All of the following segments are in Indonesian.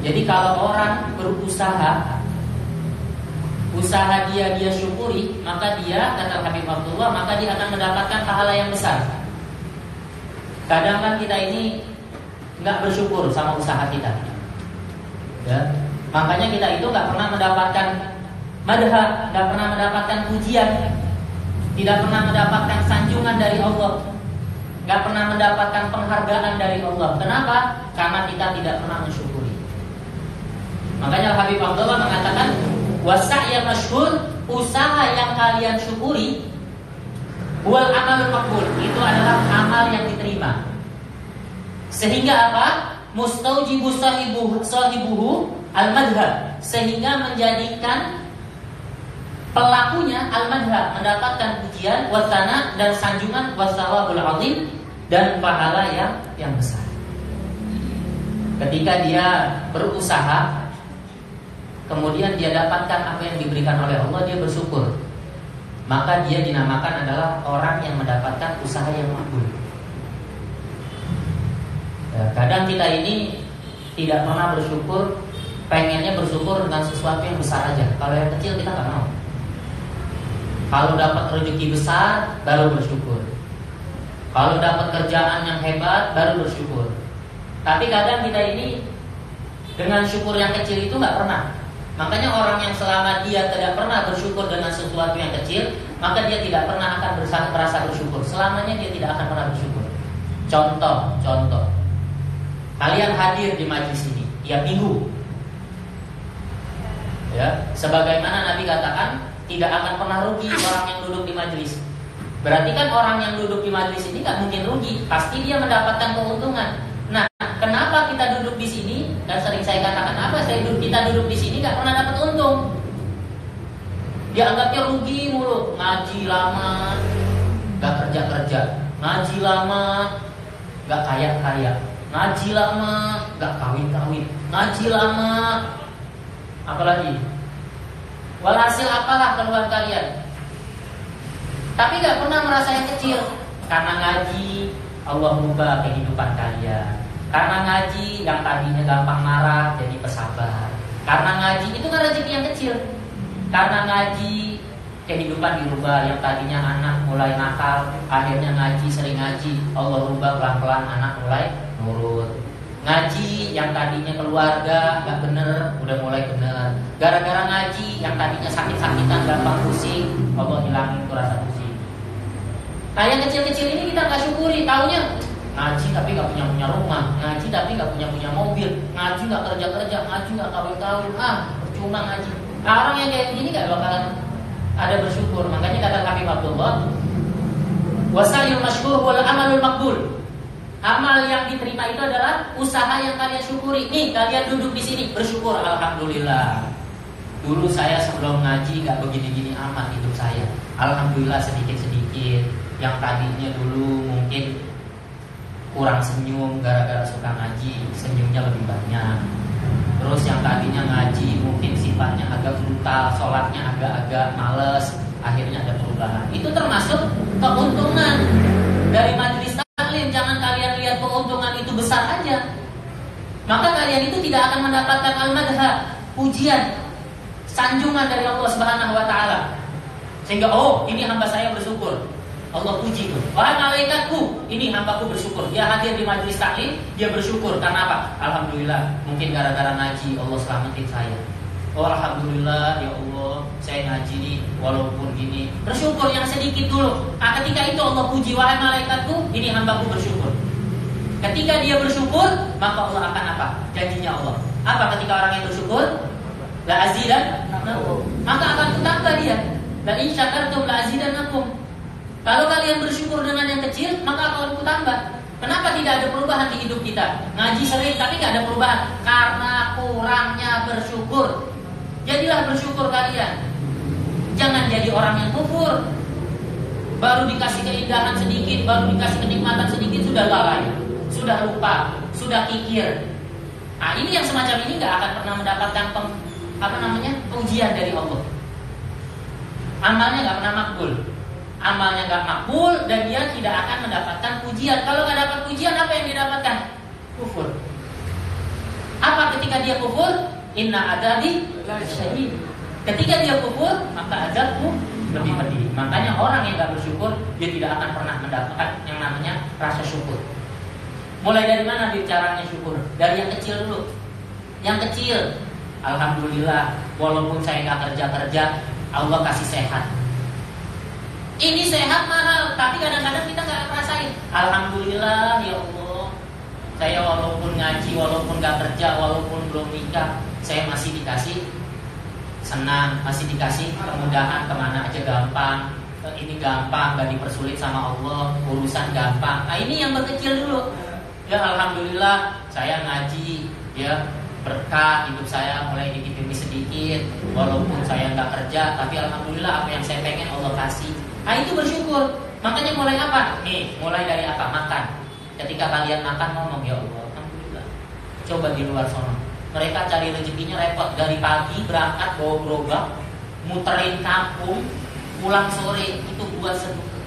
Jadi kalau orang berusaha, usaha dia syukuri, maka dia, kata Habib Abdullah, maka dia akan mendapatkan pahala yang besar. Kadang kan kita ini nggak bersyukur sama usaha kita, ya. Makanya kita itu nggak pernah mendapatkan madha, nggak pernah mendapatkan pujian, tidak pernah mendapatkan sanjungan dari Allah, nggak pernah mendapatkan penghargaan dari Allah. Kenapa? Karena kita tidak pernah mensyukuri. Makanya Habib Abdullah mengatakan, wasa'ya masyhur, usaha yang kalian syukuri, wal amalul maqbul, itu adalah amal yang diterima. Sehingga apa? Mustaujibu sahibuhu al-madhab, sehingga menjadikan pelakunya al-madhab mendapatkan pujian, wasana dan sanjungan, wasawabul azim, dan pahala yang besar. Ketika dia berusaha, kemudian dia dapatkan apa yang diberikan oleh Allah, dia bersyukur, maka dia dinamakan adalah orang yang mendapatkan usaha yang makbul. Ya, kadang kita ini tidak pernah bersyukur, pengennya bersyukur dengan sesuatu yang besar aja. Kalau yang kecil kita nggak mau. Kalau dapat rezeki besar, baru bersyukur. Kalau dapat kerjaan yang hebat, baru bersyukur. Tapi kadang kita ini dengan syukur yang kecil itu nggak pernah. Makanya orang yang selama dia tidak pernah bersyukur dengan sesuatu yang kecil, maka dia tidak pernah akan merasa bersyukur. Selamanya dia tidak akan pernah bersyukur. Contoh, kalian hadir di majlis ini tiap minggu, ya, sebagaimana Nabi katakan, tidak akan pernah rugi orang yang duduk di majlis. Berarti kan orang yang duduk di majlis ini nggak mungkin rugi, pasti dia mendapatkan keuntungan. Nah, kenapa kita duduk di sini? Dan sering saya katakan, apa kita duduk di sini nggak pernah dapat untung? Dianggapnya rugi mulu, ngaji lama, nggak kerja, ngaji lama, nggak kaya, ngaji lama, nggak kawin, ngaji lama, apalagi? Walhasil apalah keluhan kalian? Tapi nggak pernah merasa yang kecil. Karena ngaji, Allah ubah kehidupan kalian. Karena ngaji, yang tadinya gampang marah jadi pesabar. Karena ngaji, itu kan rezeki yang kecil. Karena ngaji, kehidupan dirubah. Yang tadinya anak mulai nakal, akhirnya ngaji, sering ngaji, Allah ubah pelan-pelan anak mulai nurut. Ngaji, yang tadinya keluarga gak bener, udah mulai bener. Gara-gara ngaji, yang tadinya sakit-sakitan, gampang pusing, Allah hilangin itu rasa pusing. Nah, yang kecil-kecil ini kita gak syukuri. Taunya ngaji tapi gak punya rumah, ngaji tapi gak punya mobil, ngaji gak kerja, ngaji gak kawin, percuma ngaji. Nah, orang yang kayak gini gak bakalan ada bersyukur. Makanya kata Habib Abdullah, wasayul masyhur wal amalul maqbul. Amal yang diterima itu adalah usaha yang kalian syukuri. Nih, kalian duduk di sini bersyukur, alhamdulillah. Dulu saya sebelum ngaji gak begini-gini amat hidup saya. Alhamdulillah sedikit-sedikit. Yang tadinya dulu mungkin kurang senyum gara-gara suka ngaji, senyumnya lebih banyak. Terus yang tadinya ngaji mungkin sifatnya agak brutal, sholatnya agak-agak males, akhirnya ada perubahan. Itu termasuk keuntungan dari majelis taklim. Jangan kalian lihat keuntungan itu besar aja, maka kalian itu tidak akan mendapatkan al-madha, pujian, sanjungan dari Allah Subhanahu wa taala. Sehingga ini hamba saya bersyukur, Allah puji tuh. Wahai malaikatku, ini hambaku bersyukur. Dia hadir di majelis taklim, dia bersyukur. Karena apa? Alhamdulillah, mungkin gara-gara ngaji Allah selamatin saya. Alhamdulillah ya Allah, saya ngaji nih walaupun gini. Bersyukur yang sedikit dulu. Nah, ketika itu Allah puji, wahai malaikatku, ini hambaku bersyukur. Ketika dia bersyukur, maka Allah akan apa? Janjinya Allah. Apa ketika orang yang bersyukur? La azidannakum. Maka akan kutambah dia. La in syakartum la azidannakum. Kalau kalian bersyukur dengan yang kecil, maka akan kutambah. Kenapa tidak ada perubahan di hidup kita? Ngaji sering tapi tidak ada perubahan karena kurangnya bersyukur. Jadilah bersyukur kalian. Jangan jadi orang yang kufur. Baru dikasih keindahan sedikit, baru dikasih kenikmatan sedikit, sudah lalai, sudah lupa, sudah kikir. Nah, ini yang semacam ini nggak akan pernah mendapatkan ujian dari Allah. Amalnya nggak pernah makbul. Amalnya nggak makbul dan dia tidak akan mendapatkan pujian. Kalau nggak dapat pujian, apa yang didapatkan? Kufur. Apa ketika dia kufur? Inna adabi syadid. Ketika dia kufur, maka azabku lebih pedih. Makanya orang yang gak bersyukur, dia tidak akan pernah mendapatkan yang namanya rasa syukur. Mulai dari mana bicaranya syukur? Dari yang kecil dulu. Yang kecil, alhamdulillah, walaupun saya gak kerja-kerja, Allah kasih sehat. Ini sehat mahal, tapi kadang-kadang kita gak rasain. Alhamdulillah ya Allah, saya walaupun ngaji, walaupun gak kerja, walaupun belum nikah, saya masih dikasih senang, masih dikasih kemudahan, kemana aja gampang. Ini gampang, gak dipersulit sama Allah, urusan gampang. Nah ini yang berkecil dulu. Ya alhamdulillah saya ngaji, ya berkah hidup saya mulai dikit demi sedikit. Walaupun saya nggak kerja, tapi alhamdulillah apa yang saya pengen Allah kasih. Nah itu bersyukur. Makanya mulai apa? Nih, mulai dari apa? Makan. Ketika kalian makan ngomong ya Allah, alhamdulillah. Coba di luar sana, mereka cari rezekinya repot, dari pagi berangkat bawa gerobak, muterin kampung, pulang sore itu buat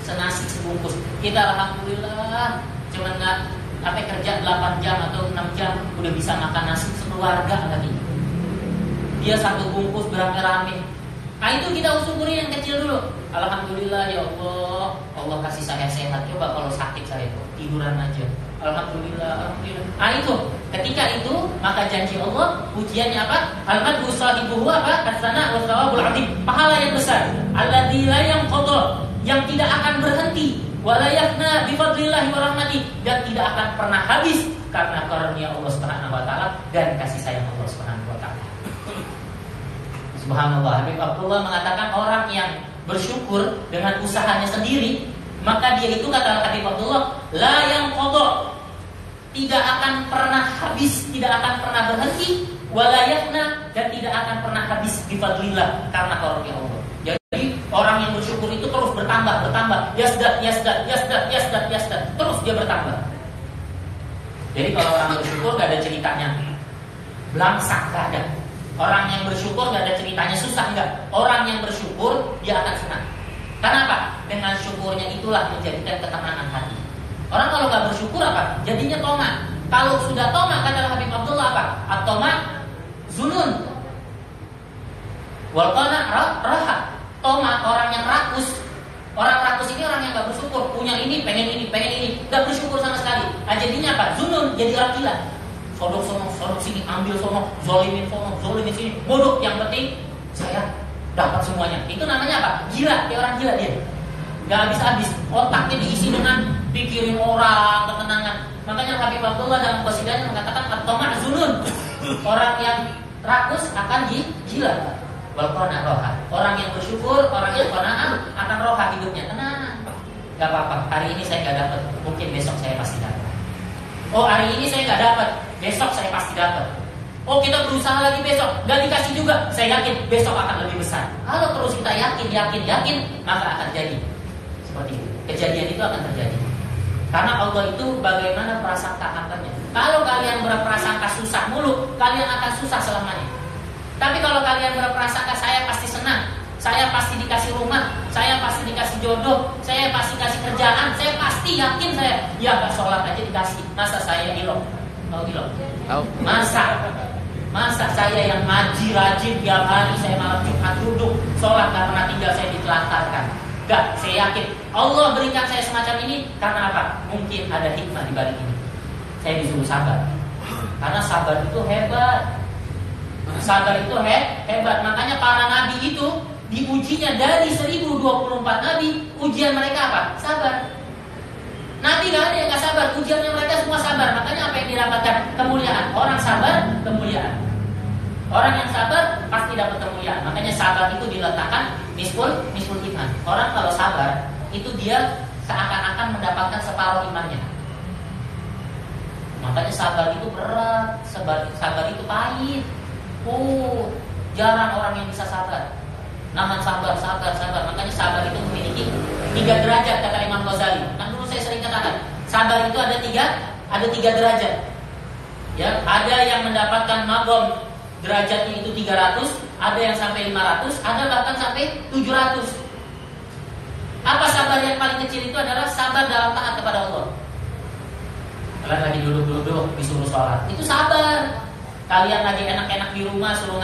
senasi sebungkus. Kita alhamdulillah cuman nggak kerja 8 jam atau 6 jam udah bisa makan nasi sekeluarga lagi. Dia satu bungkus beramai-ramai. Nah itu kita syukuri yang kecil dulu. Alhamdulillah ya Allah, Allah kasih saya sehat. Coba kalau sakit saya tuh tiduran aja. Alhamdulillah, alhamdulillah. Nah itu, ketika itu maka janji Allah, ujiannya apa? Al-madhu sahibuhu apa? Kasana wa thawabul 'adzim. Pahala yang besar. Alladzi la yanqadha, yang tidak akan berhenti. Wala yafna bi fadlillahi wa rahmati, dan tidak akan pernah habis karena karunia Allah Subhanahu wa taala dan kasih sayang Allah Subhanahu wa taala. Subhanallah, Habib Abdullah mengatakan orang yang bersyukur dengan usahanya sendiri, maka dia itu kata Habib Abdullah, la yanqadha, tidak akan pernah habis, tidak akan pernah berhenti, wala yafna, dan tidak akan pernah habis bi fadlillah karena karunia Allah. Jadi orang yang bersyukur itu terus bertambah, yasdad, terus dia bertambah. Jadi kalau orang bersyukur gak ada ceritanya belangsak, gak ada. Orang yang bersyukur gak ada ceritanya susah, enggak. Orang yang bersyukur dia akan senang. Kenapa? Dengan syukurnya itulah menjadikan ketenangan hati. Orang kalau gak bersyukur apa? Jadinya toma. Kalau sudah toma, kata Habib Abdullah apa? At-toma zunun wal qana raha. Toma, orang yang rakus. Orang rakus ini orang yang gak bersyukur. Punya ini, pengen ini, gak bersyukur sama sekali. Nah, jadinya apa? Zunun, jadi orang gila. Sodok sono, sodok sini, ambil sono, zolimin sini. Bodoh, yang penting saya dapat semuanya. Itu namanya apa? Gila, kayak orang gila dia. Gak habis-habis. Otaknya diisi dengan pikirin orang, ketenangan. Makanya Habib Abdullah dalam qasidahnya mengatakan at-tama' zunun. Orang yang rakus akan gila. Walqana roha. Orang yang bersyukur, orang yang qanaah akan roha hidupnya tenang. Gak apa-apa, hari ini saya gak dapat, mungkin besok saya pasti dapat. Oh hari ini saya gak dapat, besok saya pasti dapat. Oh kita berusaha lagi besok, gak dikasih juga, saya yakin besok akan lebih besar. Kalau terus kita yakin, maka akan jadi seperti itu. Kejadian itu akan terjadi. Karena Allah itu bagaimana prasangka hambanya. Kalau kalian berprasangka susah mulu, kalian akan susah selamanya. Tapi kalau kalian berprasangka saya pasti senang, saya pasti dikasih rumah, saya pasti dikasih jodoh, saya pasti kasih kerjaan, saya pasti yakin saya, ya gak sholat aja dikasih. Masa saya ilok? Tahu ilok? Tahu. Masa saya yang ngaji rajin tiap hari, saya malam Jumat duduk sholat gak pernah tinggal, saya ditelantarkan. Gak, saya yakin Allah berikan saya semacam ini karena apa? Mungkin ada hikmah di balik ini. Saya disuruh sabar. Karena sabar itu hebat. Sabar itu hebat. Makanya para nabi itu diujinya dari 1024 nabi, ujian mereka apa? Sabar. Nabi gak ada yang gak sabar, ujiannya mereka semua sabar. Makanya apa yang didapatkan? Kemuliaan. Orang sabar, kemuliaan. Orang yang sabar pasti dapat kemuliaan. Makanya sabar itu diletakkan nisful iman. Orang kalau sabar itu dia seakan-akan mendapatkan separuh imannya. Makanya sabar itu berat, sabar itu pahit. Jarang orang yang bisa sabar. Nahan sabar. Makanya sabar itu memiliki 3 derajat kata Imam Ghazali. Kan dulu saya sering katakan, sabar itu ada tiga derajat. Ya, ada yang mendapatkan magom derajatnya itu 300, ada yang sampai 500, ada bahkan sampai 700. Apa sabar yang paling kecil itu adalah sabar dalam taat kepada Allah. Kalian lagi duduk disuruh sholat, itu sabar. Kalian lagi enak-enak di rumah suruh